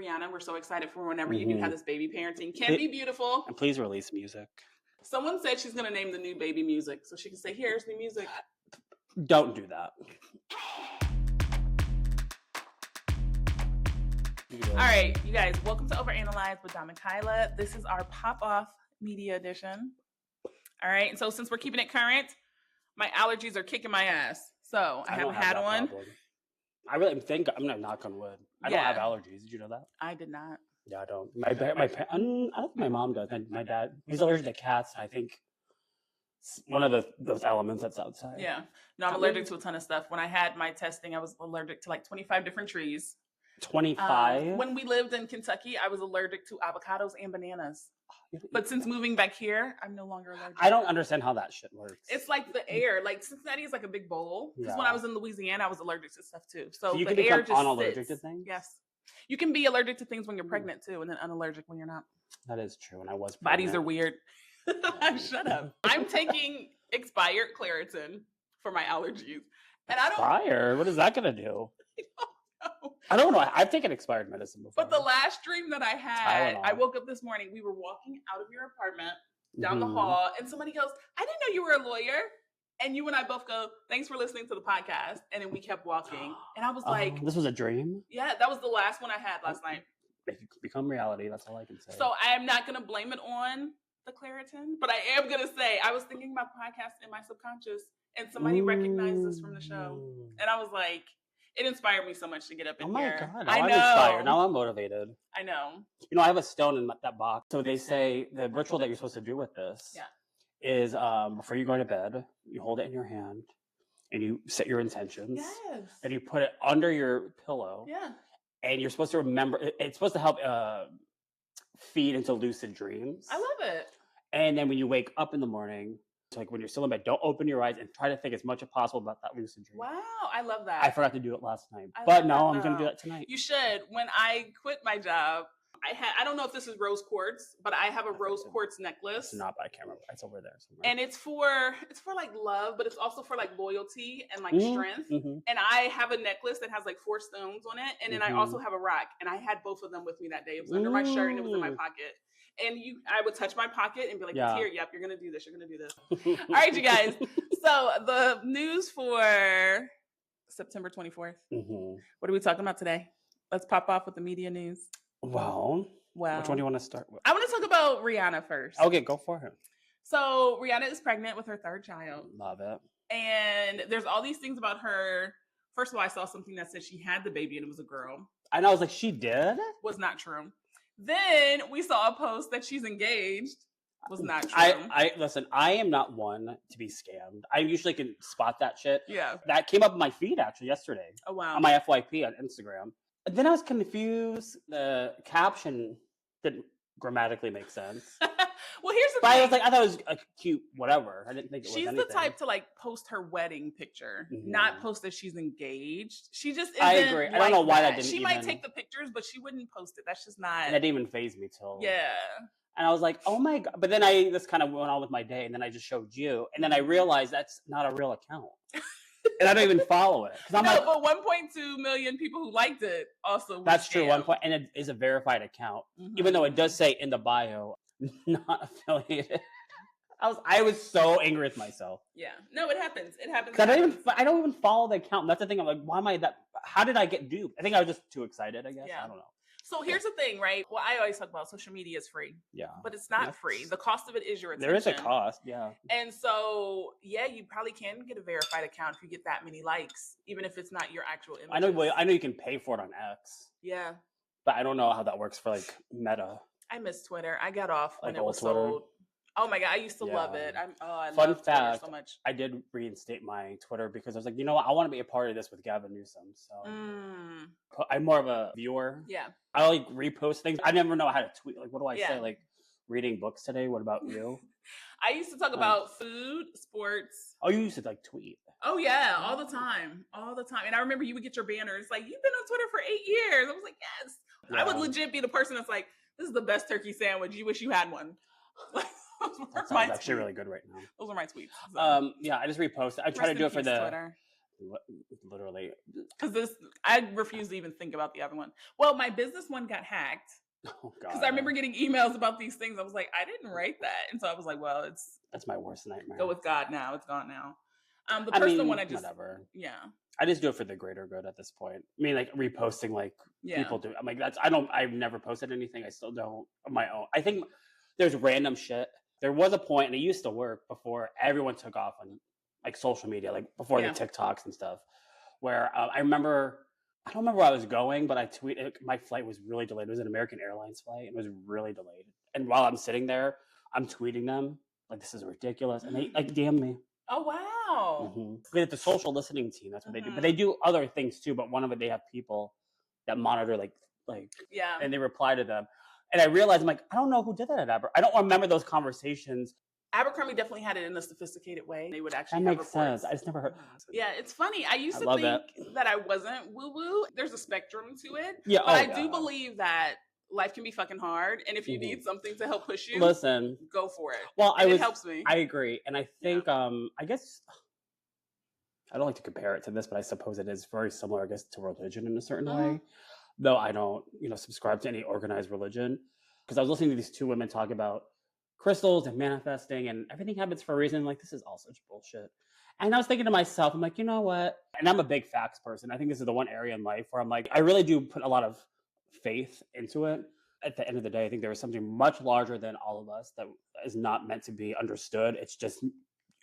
Rihanna. We're so excited for whenever you do have this baby parenting. Can be beautiful. And please release music. Someone said she's going to name the new baby music. So she can say, here's the music. Don't do that. All right, you guys, welcome to Overanalyze with Dom and Kyla. This is our pop-off media edition. All right, and so since we're keeping it current, my allergies are kicking my ass. So I have a hat on. Problem. I really think I'm gonna knock on wood. I don't have allergies. Did you know that? I did not. Yeah, I don't. I don't think my mom does. My dad, he's allergic to cats. I think one of those elements that's outside. Yeah. No, I'm allergic to a ton of stuff. When I had my testing, I was allergic to like 25 different trees. 25? When we lived in Kentucky, I was allergic to avocados and bananas. But since moving back here, I'm no longer allergic. I don't understand how that shit works. It's like the air. Like Cincinnati is like a big bowl. Because when I was in Louisiana, I was allergic to stuff too. So you the can air become just unallergic sits. to things? Yes. You can be allergic to things when you're pregnant too, and then unallergic when you're not. That is true. And I was pregnant. Bodies are weird. Shut up. I'm taking expired Claritin for my allergies. And I don't. Expired? What is that going to do? I don't know. I've taken expired medicine before. But the last dream that I had, I woke up this morning. We were walking out of your apartment down the hall, and somebody goes, I didn't know you were a lawyer. And you and I both go, thanks for listening to the podcast. And then we kept walking. And I was like, this was a dream? Yeah, that was the last one I had last night. If it become reality, that's all I can say. So I am not going to blame it on the Claritin, but I am going to say, I was thinking about podcasts in my subconscious, and somebody recognized this from the show. And I was like, it inspired me so much to get up in here. Oh my God. Now I'm inspired. Now I'm motivated. I know. You know, I have a stone in that box. So they say the ritual that you're supposed to do with this is before you go to bed, you hold it in your hand and you set your intentions. Yes. And you put it under your pillow. Yeah. And you're supposed to remember, it's supposed to help feed into lucid dreams. I love it. And then when you wake up in the morning, so like when you're still in bed, don't open your eyes and try to think as much as possible about that lucid dream. Wow, I love that. I forgot to do it last night, but no, I'm going to do that tonight. You should. When I quit my job, I don't know if this is rose quartz, but I have a rose quartz necklace. It's not, but I can't remember. It's over there somewhere. And it's for like love, but it's also for like loyalty and like strength. And I have a necklace that has like 4 stones on it, and then I also have a rock, and I had both of them with me that day. It was under my shirt and it was in my pocket. And I would touch my pocket and be like, here, yep, you're going to do this. You're going to do this. All right, you guys. So the news for September 24th. What are we talking about today? Let's pop off with the media news. Well, which one do you want to start with? I want to talk about Rihanna first. Okay, go for it. So Rihanna is pregnant with her 3rd child. Love it. And there's all these things about her. First of all, I saw something that said she had the baby and it was a girl. And I was like, she did? Was not true. Then we saw a post that she's engaged. Was not true. I listen, I am not one to be scammed. I usually can spot that shit. Yeah. That came up in my feed actually yesterday. Oh, wow. On my FYP on Instagram. And then I was confused. The caption didn't grammatically make sense. Well, here's the thing. I was like, I thought it was a cute whatever. I didn't think it was anything. She's the type to like post her wedding picture, not post that she's engaged. She just isn't. I agree. I don't know why that didn't She might take the pictures, but she wouldn't post it. That's just not. And that didn't even faze me till. Yeah. And I was like, oh my God. But then I just kind of went on with my day, and then I just showed you. And then I realized that's not a real account. And I don't even follow it. No, but 1.2 million people who liked it also. That's true. 1 point, and it is a verified account, even though it does say in the bio, not affiliated. I was so angry with myself. Yeah. No, it happens. It happens. I don't even follow the account. That's the thing. I'm like, why am I that? How did I get duped? I think I was just too excited. I guess. Yeah. I don't know. So here's the thing, right? Well, I always talk about social media is free. Yeah. But it's not free. The cost of it is your attention. There is a cost, yeah. And so, yeah, you probably can get a verified account if you get that many likes, even if it's not your actual image. I know you can pay for it on X. Yeah. But I don't know how that works for like Meta. I miss Twitter. I got off when like it was Twitter. Sold. Oh my God, I used to love it. I Fun love fact, Twitter so much. I did reinstate my Twitter because I was like, you know what? I want to be a part of this with Gavin Newsom. So I'm more of a viewer. Yeah. I like repost things. I never know how to tweet. Like, what do I say? Like, reading books today. What about you? I used to talk about food, sports. Oh, you used to like tweet. Oh yeah, all the time. And I remember you would get your banners like, you've been on Twitter for 8 years. I was like, yes. Yeah. I would legit be the person that's like, this is the best turkey sandwich. You wish you had one. That sounds actually really good right now. Those are my tweets. So. Yeah, I just reposted. I try to do it for the Twitter. Literally. Because I refuse to even think about the other one. Well, my business one got hacked. Oh God. Because I remember getting emails about these things. I was like, I didn't write that. And so I was like, well, that's my worst nightmare. Go with God now. It's gone now. The personal one, whatever. Yeah. I just do it for the greater good at this point. I mean, like reposting like people do. I'm like, I've never posted anything. I still don't on my own. I think there's random shit. There was a point, and it used to work before everyone took off on like social media, like before the TikToks and stuff, where I don't remember where I was going, but I tweeted, my flight was really delayed. It was an American Airlines flight. It was really delayed. And while I'm sitting there, I'm tweeting them, like, this is ridiculous. And they like DM me. Oh, wow. Mm-hmm. It's a social listening team. That's what they do. But they do other things too. But one of it, they have people that monitor like, and they reply to them. And I realized, I'm like, I don't know who did that at Abercrombie. I don't remember those conversations. Abercrombie definitely had it in a sophisticated way. They would actually that makes sense. I just never heard. Yeah, it's funny. I used to think that I wasn't woo-woo. There's a spectrum to it. Yeah, but I do believe that life can be fucking hard, and if you need something to help push you, listen, go for it. Well, it helps me. I agree, and I think I guess I don't like to compare it to this, but I suppose it is very similar, I guess, to religion in a certain way. Though I don't, subscribe to any organized religion, because I was listening to these two women talk about crystals and manifesting, and everything happens for a reason. Like, this is all such bullshit. And I was thinking to myself, I'm like, you know what? And I'm a big facts person. I think this is the one area in life where I'm like, I really do put a lot of faith into it. At the end of the day, I think there is something much larger than all of us that is not meant to be understood. It's just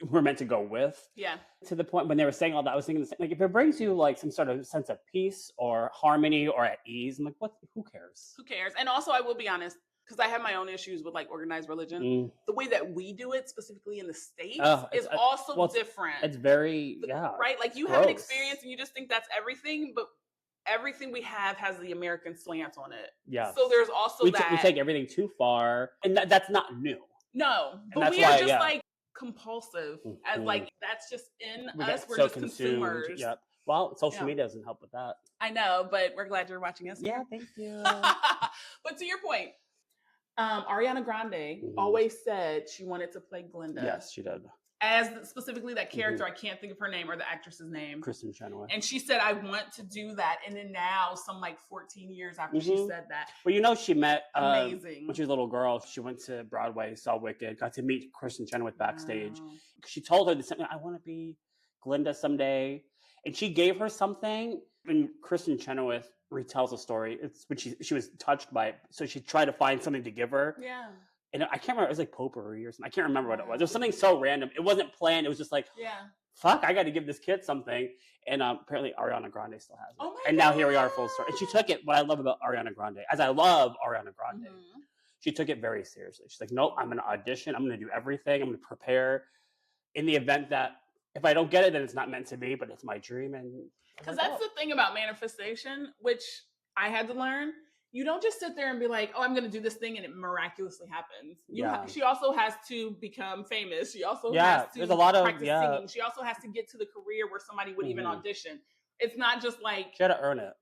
we're meant to go with. Yeah. To the point when they were saying all that, I was thinking, like, if it brings you like some sort of sense of peace or harmony or at ease, I'm like, who cares? Who cares? And also, I will be honest, because I have my own issues with like organized religion. The way that we do it, specifically in the States, is also different. It's very, right? Like you have an experience and you just think that's everything, but everything we have has the American slant on it. Yeah. So there's also we take everything too far, and that's not new. No, but we are just like compulsive as like that's just in us. We're just consumers. Yep. Well, social media doesn't help with that. I know, but we're glad you're watching us. Yeah, thank you. But to your point, Ariana Grande always said she wanted to play Glinda. Yes, she did. As specifically that character, I can't think of her name or the actress's name. Kristen Chenoweth. And she said, I want to do that. And then now, some like 14 years after she said that. Well, she met, amazing. When she was a little girl, she went to Broadway, saw Wicked, got to meet Kristen Chenoweth backstage. Wow. She told her something, I want to be Glinda someday. And she gave her something. When Kristen Chenoweth retells a story, it's when she was touched by it. So she tried to find something to give her. Yeah. And I can't remember. It was like potpourri or something. I can't remember what it was. It was something so random. It wasn't planned. It was just like, fuck, I got to give this kid something. And apparently Ariana Grande still has it. Oh my and now here we are, full story. And she took it. What I love about Ariana Grande, as I love Ariana Grande, she took it very seriously. She's like, nope, I'm going to audition. I'm going to do everything. I'm going to prepare in the event that if I don't get it, then it's not meant to be, but it's my dream. And because that's the thing about manifestation, which I had to learn. You don't just sit there and be like, oh, I'm going to do this thing and it miraculously happens. She also has to become famous. She also has to practice singing. She also has to get to the career where somebody would even audition. It's not just like... She had to earn it.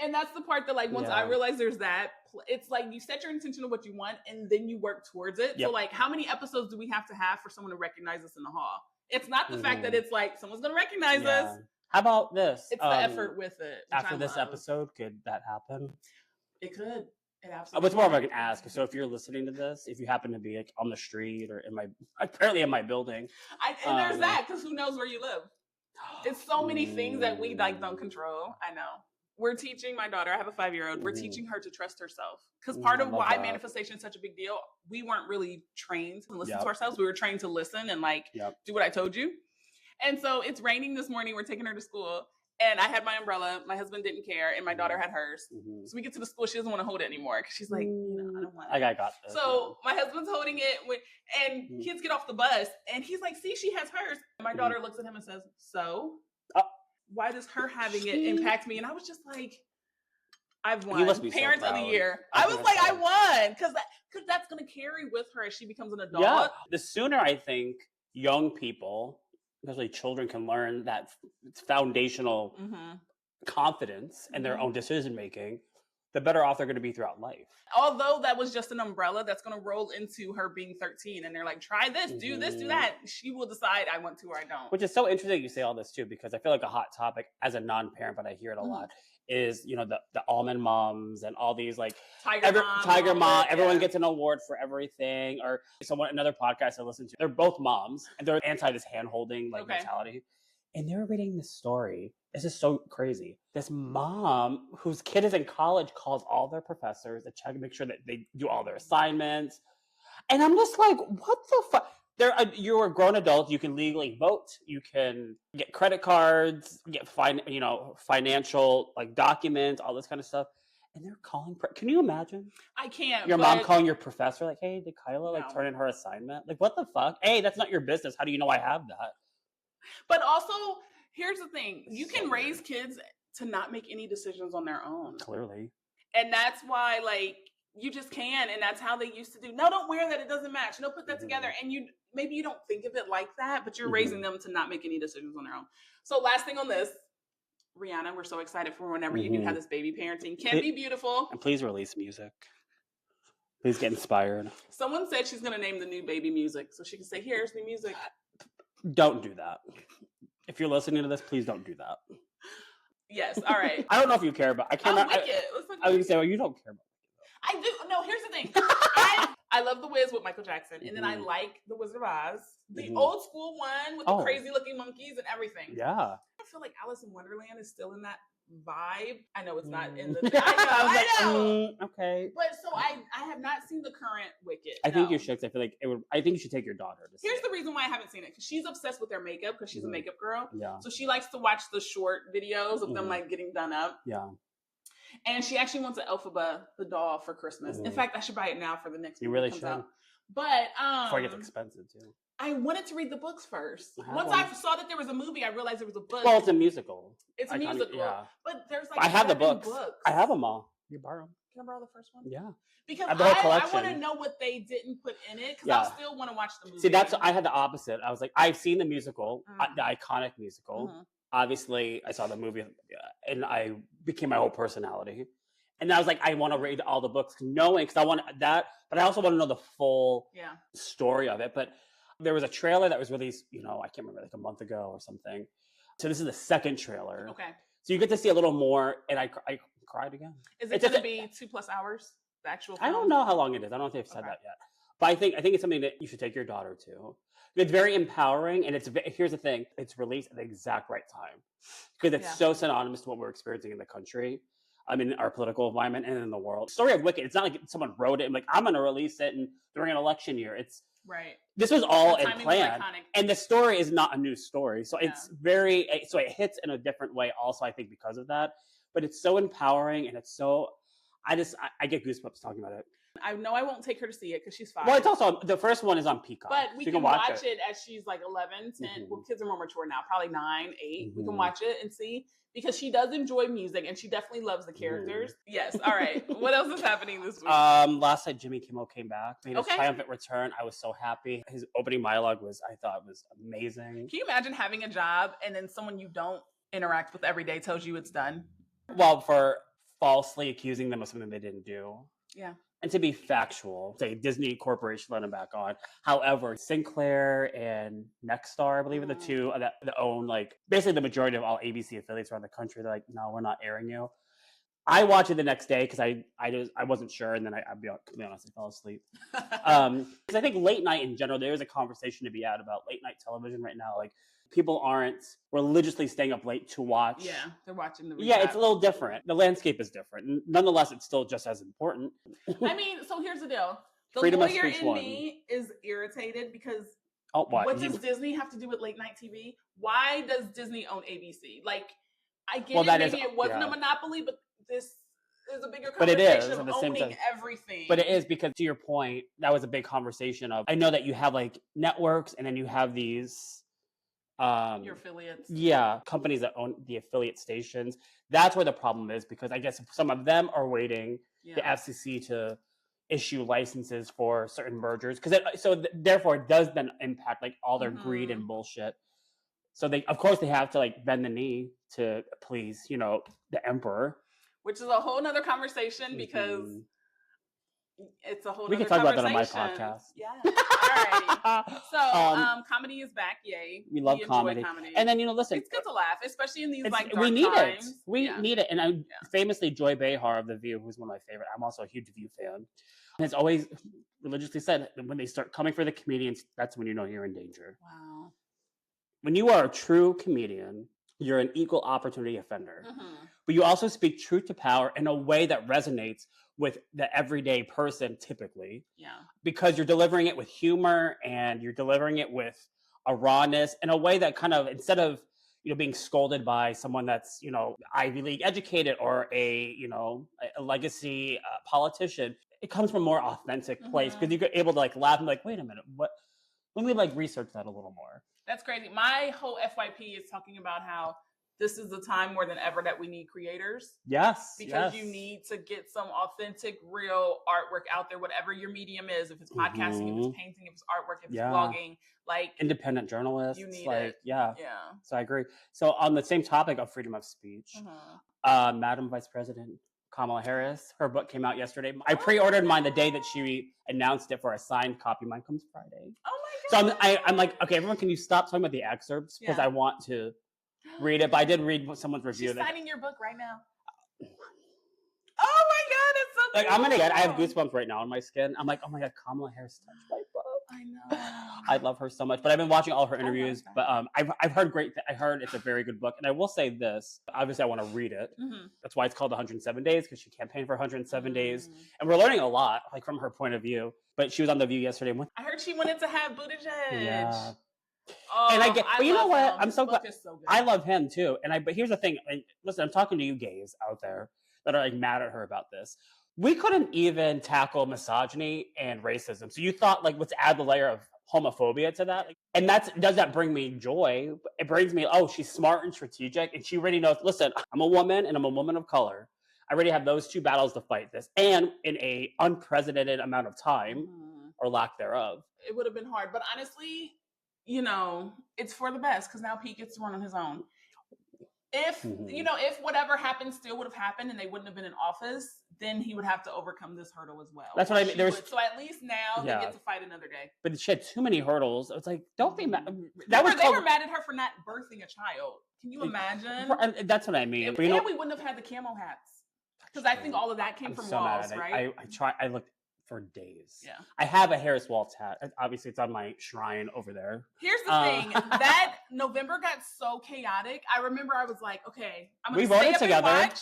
And that's the part that like, once I realized there's that, it's like you set your intention of what you want and then you work towards it. Yep. So like, how many episodes do we have to have for someone to recognize us in the hall? It's not the fact that it's like, someone's going to recognize us. How about this? It's the effort with it. After this episode, could that happen? It could. It absolutely. What's more of I can ask? So if you're listening to this, if you happen to be like on the street or apparently in my building, and there's that because who knows where you live? It's so many things that we like don't control. I know. We're teaching my daughter. I have a 5-year-old. We're teaching her to trust herself because part of why manifestation is such a big deal. We weren't really trained to listen to ourselves. We were trained to listen and like do what I told you. And so it's raining this morning. We're taking her to school. And I had my umbrella. My husband didn't care, and my daughter had hers. So we get to the school. She doesn't want to hold it anymore because she's like, I don't want it. I got this. So my husband's holding it, and kids get off the bus, and he's like, see, she has hers. And my daughter looks at him and says, so? Why does her having it impact me? And I was just like, I've won. Parents of the Year. I was like, I won. Because that's going to carry with her as she becomes an adult. Yeah. The sooner I think young people, especially children, can learn that foundational confidence in their own decision making, the better off they're going to be throughout life. Although that was just an umbrella that's going to roll into her being 13, and they're like, try this, do this, do that. She will decide I want to or I don't. Which is so interesting you say all this too, because I feel like a hot topic as a non-parent, but I hear it a lot, is, you know, the almond moms and all these like Tiger Mom, everyone gets an award for everything. Or another podcast I listened to, they're both moms and they're anti this hand-holding like mentality. And they're reading this story. This is so crazy. This mom whose kid is in college calls all their professors to check and make sure that they do all their assignments. And I'm just like, what the fuck? You're a grown adult. You can legally vote. You can get credit cards, get financial like documents, all this kind of stuff. And they're calling. Can you imagine? I can't. Your mom calling your professor like, "Hey, did Kyla like turn in her assignment?" Like, what the fuck? Hey, that's not your business. How do you know I have that? But also, here's the thing: you can raise kids to not make any decisions on their own. Clearly. And that's why, like, you just can, and that's how they used to do. No, don't wear that; it doesn't match. No, put that together. And maybe you don't think of it like that, but you're raising them to not make any decisions on their own. So, last thing on this, Rihanna, we're so excited for whenever you do have this baby parenting. Can be beautiful. And please release music. Please get inspired. Someone said she's going to name the new baby music, so she can say, "Here's new music." Don't do that. If you're listening to this, please don't do that. Yes, all right. I don't know if you care, but I cannot. I was going to say, well, you don't care about it. I do. No, here's the thing. I love The Wiz with Michael Jackson, and then I like The Wizard of Oz, the old school one with the crazy looking monkeys and everything. Yeah. I feel like Alice in Wonderland is still in that vibe. I know it's not in the. I know. Okay. But so I have not seen the current Wicked. I think you should. I feel like it would. I think you should take your daughter to see Here's the reason why I haven't seen it, because she's obsessed with their makeup, because she's a makeup girl. Yeah. So she likes to watch the short videos of them like getting done up. Yeah. And she actually wants an Elphaba, the doll, for Christmas. In fact, I should buy it now for the next. You really should. Out. But before it gets expensive too. I wanted to read the books first. Once I saw that there was a movie, I realized there was a book. Well, it's a musical. It's a musical. But there's like I have the books. I have them all. You borrow them. Can I borrow the first one? Yeah. Because I want to know what they didn't put in it, because I still want to watch the movie. See, I had the opposite. I was like, I've seen the musical, the iconic musical. Obviously, I saw the movie, and I became my whole personality. And I was like, I want to read all the books, because I want that, but I also want to know the full story of it. But there was a trailer that was released, I can't remember, like a month ago or something. So this is the second trailer. Okay. So you get to see a little more, and I cried again. Is it going to be 2+ hours, the actual film? I don't know how long it is. I don't know if they've said that yet. But I think it's something that you should take your daughter to. It's very empowering, and here's the thing: it's released at the exact right time, because it's so synonymous to what we're experiencing in the country. I mean, our political environment and in the world. Story of Wicked. It's not like someone wrote it and like, I'm going to release it during an election year. It's right. This was all in plan, and the story is not a new story. So it's so it hits in a different way. Also, I think because of that, but it's so empowering, and it's so. I get goosebumps talking about it. I know I won't take her to see it because she's 5. Well, it's also the first one is on Peacock, but we can watch it as she's like 11, 10. Well, kids are more mature now, probably 9, 8. We can watch it and see, because she does enjoy music and she definitely loves the characters. Yes. All right. What else is happening this week? Last night Jimmy Kimmel came back, made his triumphant return. I was so happy. His opening monologue was amazing. Can you imagine having a job and then someone you don't interact with every day tells you it's done? Well, for falsely accusing them of something they didn't do. Yeah. And to be factual, say Disney Corporation let him back on. However, Sinclair and Nexstar, I believe, are the two that own basically the majority of all ABC affiliates around the country. They're like, no, we're not airing you. I watched it the next day because I wasn't sure, and then I'll be honest, I fell asleep. Because I think late night in general, there is a conversation to be had about late night television right now. Like, people aren't religiously staying up late to watch. Yeah, they're watching the recap. Yeah, it's a little different. The landscape is different. Nonetheless, it's still just as important. I mean, so here's the deal. The Freedom lawyer in me is irritated because what does Disney have to do with late night TV? Why does Disney own ABC? Like, I get it, maybe it wasn't a monopoly, but this is a bigger conversation of owning everything. But it is, because to your point, that was a big conversation of, I know that you have networks, and then you have these your affiliates. Yeah, companies that own the affiliate stations. That's where the problem is, because I guess some of them are waiting the FCC to issue licenses for certain mergers, therefore it does then impact all their greed and bullshit. So of course they have to bend the knee to please, the emperor. which is a whole nother conversation because it's a whole. We can talk about that on my podcast. Yeah. Alrighty. So, comedy is back. Yay. We love comedy. And then listen, it's good to laugh, especially in these dark we need times. it. We need it. And famously, Joy Behar of The View, who's one of my favorite. I'm also a huge View fan. And it's always religiously said that when they start coming for the comedians, that's when you know you're in danger. Wow. When you are a true comedian, you're an equal opportunity offender. But you also speak truth to power in a way that resonates with the everyday person typically. Yeah. Because you're delivering it with humor and you're delivering it with a rawness in a way that kind of, instead of, being scolded by someone that's, Ivy League educated or a legacy politician, it comes from a more authentic place because you're able to laugh and wait a minute, what? Let me research that a little more. That's crazy. My whole FYP is talking about how this is the time more than ever that we need creators. Yes. Because you need to get some authentic, real artwork out there, whatever your medium is. If it's podcasting, if it's painting, if it's artwork, if it's vlogging, independent journalists. You need it. Yeah. So I agree. So on the same topic of freedom of speech, Madam Vice President Kamala Harris, her book came out yesterday. I pre-ordered mine the day that she announced it for a signed copy. Mine comes Friday. Oh my God. So I'm like, okay, everyone, can you stop talking about the excerpts? Because I want to read it. But I did read someone's review. She's signing your book right now. Oh my God, it's so cool. I'm gonna get. I have goosebumps right now on my skin. I'm like, oh my God, Kamala Harris touched my book. I know. I love her so much. But I've been watching all of her interviews. But I've heard great. I heard it's a very good book. And I will say this. Obviously, I want to read it. That's why it's called 107 Days, because she campaigned for 107 days. And we're learning a lot, from her point of view. But she was on The View yesterday. I heard she wanted to have Buttigieg. Yeah. Oh, and I get, but you know what? Him. I'm so glad. So I love him too. But here's the thing. Listen, I'm talking to you gays out there that are mad at her about this. We couldn't even tackle misogyny and racism. So you thought let's add the layer of homophobia to that. And does that bring me joy? It brings me, she's smart and strategic. And she already knows, listen, I'm a woman and I'm a woman of color. I already have those two battles to fight this. And in a unprecedented amount of time or lack thereof. It would have been hard. But honestly, it's for the best because now Pete gets to run on his own. If, if whatever happened still would have happened and they wouldn't have been in office, then he would have to overcome this hurdle as well. That's what I mean. So at least now they get to fight another day. But she had too many hurdles. It's don't be mad. They were mad at her for not birthing a child. Can you imagine? That's what I mean. And we wouldn't have had the camo hats. Because I think all of that came from walls, right? I looked for days. Yeah. I have a Harris Waltz hat. Obviously, it's on my shrine over there. Here's the thing. That November got so chaotic. I remember I was like, okay, I'm going to stay up together. And watch.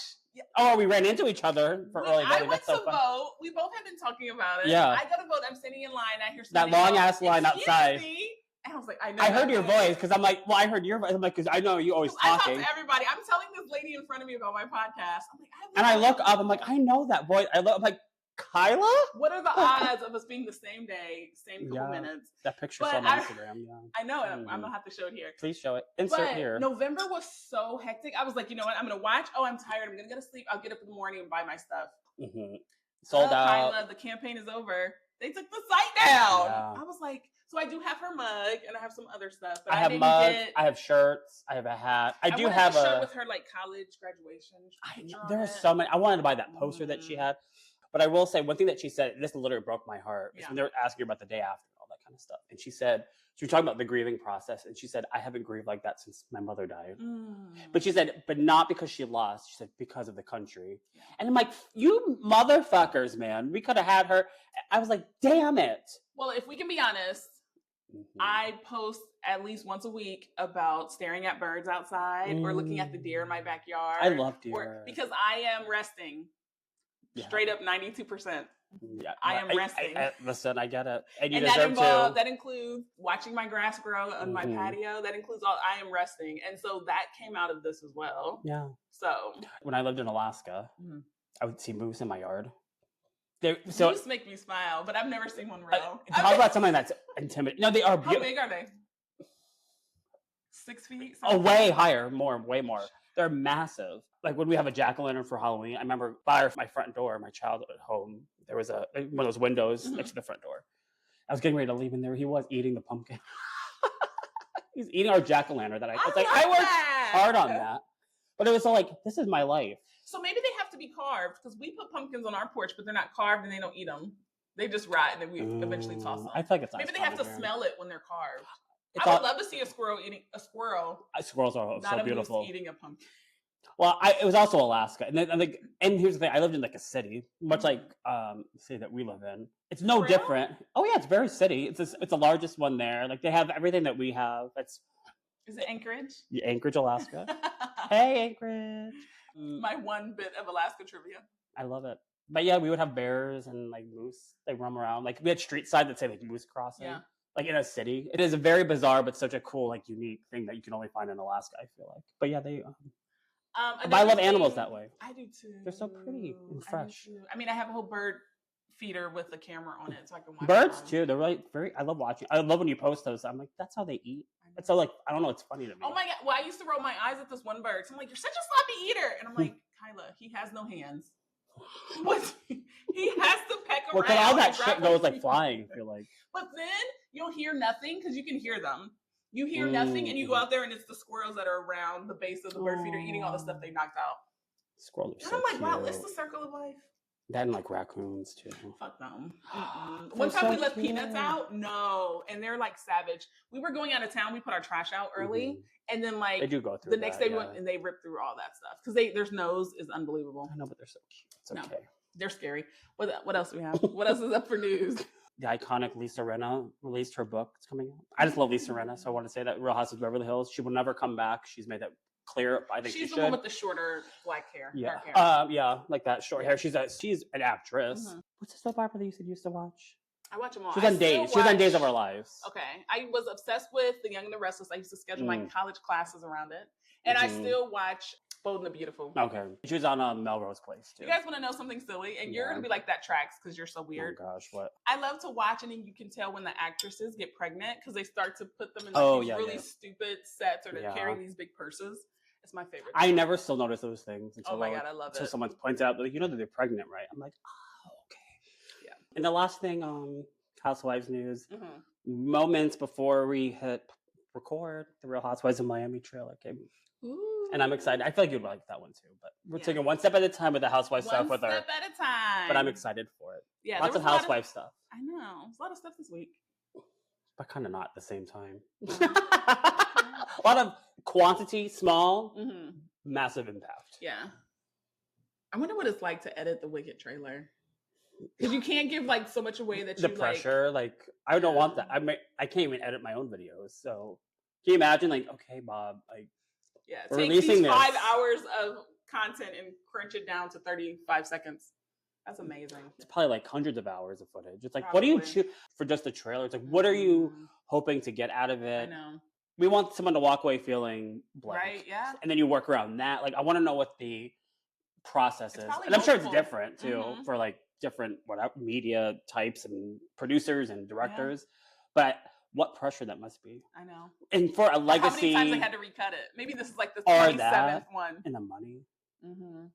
Oh, we ran into each other for early voting. I went to vote. We both have been talking about it. Yeah. I go to vote. I'm standing in line. I hear that long-ass line outside. And I was like, I know. I heard your voice because I'm like, I heard your voice. I'm like, because I know you always talking. I talk to everybody. I'm telling this lady in front of me about my podcast. I'm like, I look up. I'm like, I know that voice. I'm like, Kyla? What are the odds of us being the same day, same couple minutes? That picture's on Instagram. Yeah, I know it. I'm gonna have to show it here. Please show it. Insert here. November was so hectic. I was like, you know what? I'm gonna watch. Oh, I'm tired. I'm gonna go to sleep. I'll get up in the morning and buy my stuff. Sold out. Kyla, the campaign is over. They took the site down. Yeah. I was like, so I do have her mug and I have some other stuff. But I have mugs. I have shirts. I have a hat. I do have a shirt with her college graduation. There were so many. I wanted to buy that poster that she had. But I will say one thing that she said, this literally broke my heart, is when they were asking her about the day after and all that kind of stuff. And she was talking about the grieving process. And she said, I haven't grieved like that since my mother died. But she said, but not because she lost. She said, because of the country. And I'm like, you motherfuckers, man. We could have had her. I was like, damn it. Well, if we can be honest, I post at least once a week about staring at birds outside or looking at the deer in my backyard. I love deer. Because I am resting. Straight up 92%. Yeah, I am resting. Listen, I get it. And that includes watching my grass grow on my patio. That includes I am resting. And so that came out of this as well. Yeah. So when I lived in Alaska, I would see moose in my yard. Moose make me smile, but I've never seen one real. Talk about something that's intimidating. No, they are beautiful. How big are they? 6 feet? Way higher, way more. They're massive. Like when we have a jack-o'-lantern for Halloween, I remember by my front door, my childhood home, there was one of those windows next to the front door. I was getting ready to leave, and there he was eating the pumpkin. He's eating our jack-o'-lantern that I worked hard on that. But it was all like, this is my life. So maybe they have to be carved because we put pumpkins on our porch, but they're not carved and they don't eat them. They just rot and then we eventually toss them. I feel like it's maybe they have to smell it when they're carved. It's I would love to see a squirrel eating a squirrel. Squirrels are so beautiful. Moose eating a pumpkin. Well, it was also Alaska, and here's the thing: I lived in like a city, much like the city that we live in. It's no different. Oh yeah, it's very city. It's the largest one there. Like they have everything that we have. Is it Anchorage? Yeah, Anchorage, Alaska. Hey, Anchorage. My one bit of Alaska trivia. I love it. But yeah, we would have bears and like moose. They roam around. Like we had street signs that say like moose crossing. Yeah. Like in a city. It is a very bizarre but such a cool, like unique thing that you can only find in Alaska, I feel like. But yeah, they but I love animals that way. I do too. They're so pretty and fresh. I mean, I have a whole bird feeder with a camera on it so I can watch birds too. They're really I love watching. I love when you post those. I'm like, that's how they eat. It's so like, I don't know, it's funny to me. Oh my god. Well, I used to roll my eyes at this one bird. So I'm like, you're such a sloppy eater. And I'm like, Kyla, he has no hands. What? He has to peck around. Well, because all that shit goes like flying, I feel like. But then you'll hear nothing because you can hear them. You hear nothing and you go out there and it's the squirrels that are around the base of the bird feeder eating all the stuff they knocked out. Squirrels are so I'm like, cute. wow, it's the circle of life. That and like raccoons too. Fuck them. One time we left peanuts out. No. And they're like savage. We were going out of town. We put our trash out early. And then like they do go through the next day we went and they ripped through all that stuff. Because their nose is unbelievable. I know, but they're so cute. It's okay. They're scary. What else do we have? What else is up for news? The iconic Lisa Rinna released her book. It's coming out. I just love Lisa Rinna, so I want to say that Real House of Beverly Hills. She will never come back. She's made that clear. I think she's the one with the shorter black hair. Yeah, dark hair. Yeah, like that short hair. She's an actress. What's the soap opera that you said you used to watch? I watch them all. She was on Days. She was on Days of Our Lives. Okay, I was obsessed with The Young and the Restless. I used to schedule my college classes around it, and I still watch Bold and the Beautiful. Okay, she was on Melrose Place too. You guys want to know something silly? And you're gonna be like, that tracks because you're so weird. Oh gosh, what? I love to watch, and then you can tell when the actresses get pregnant because they start to put them in these really stupid sets, or they're carrying these big purses. It's my favorite. I never still notice those things. Oh my god, I love it. So someone points out, like, you know that they're pregnant, right? I'm like, oh, okay. Yeah. And the last thing, Housewives news. Moments before we hit record, the Real Housewives of Miami trailer came. Ooh. And I'm excited. I feel like you'd like that one too. But we're taking one step at a time with the Housewives stuff with her. One step at a time. But I'm excited for it. Yeah, lots of Housewives stuff. I know. There's a lot of stuff this week. But kind of not at the same time. A lot of quantity, small, massive impact. Yeah. I wonder what it's like to edit the Wicked trailer. Because you can't give like so much away that the pressure, like I don't want that. I can't even edit my own videos. So can you imagine, like, okay, Bob, like, take these 5 hours of content and crunch it down to 35 seconds. That's amazing. It's probably like hundreds of hours of footage. It's like, what do you choose for just the trailer? It's like, what are you hoping to get out of it? I know. We want someone to walk away feeling blank. Right, yeah. And then you work around that. Like, I want to know what the process is. And I'm sure it's different too for like different media types and producers and directors. But what pressure that must be. I know. And for a legacy. How many times they had to recut it? Maybe this is like the 27th one. And the money. And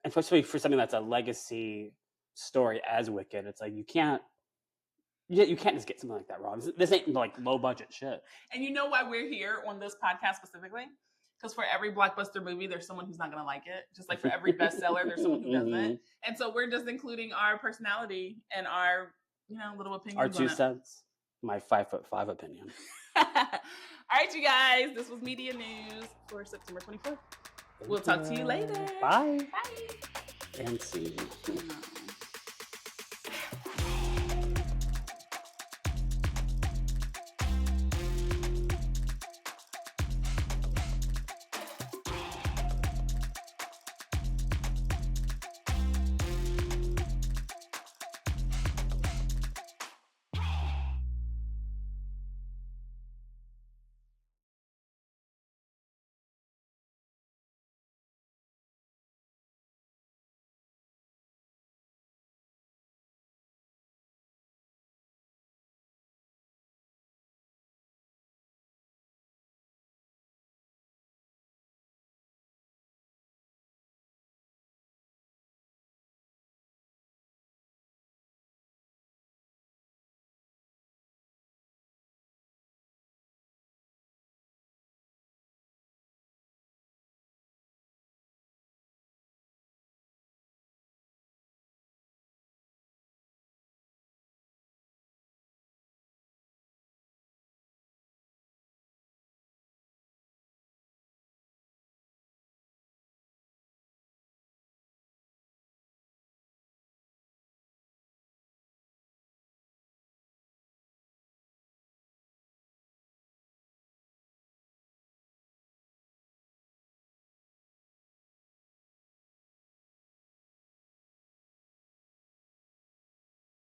especially for something that's a legacy story as Wicked, it's like you can't just get something like that wrong. This ain't like low budget shit. And you know why we're here on this podcast specifically? Because for every blockbuster movie, there's someone who's not going to like it. Just like for every bestseller, there's someone who doesn't. And so we're just including our personality and our, little opinions. Our 2 cents. My 5'5" opinion. All right, you guys. This was Media News for September 24th. We'll talk to you later. Bye. Bye. And see you.